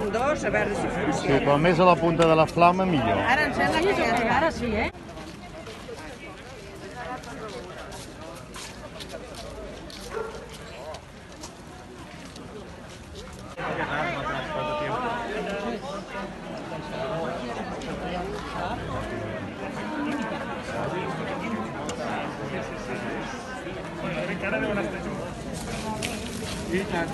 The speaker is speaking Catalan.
amb dos, a veure si Sí, funciona. com més a la punta de la flama, millor. Ara em sembla que ja està. Ara sí, eh? I tant.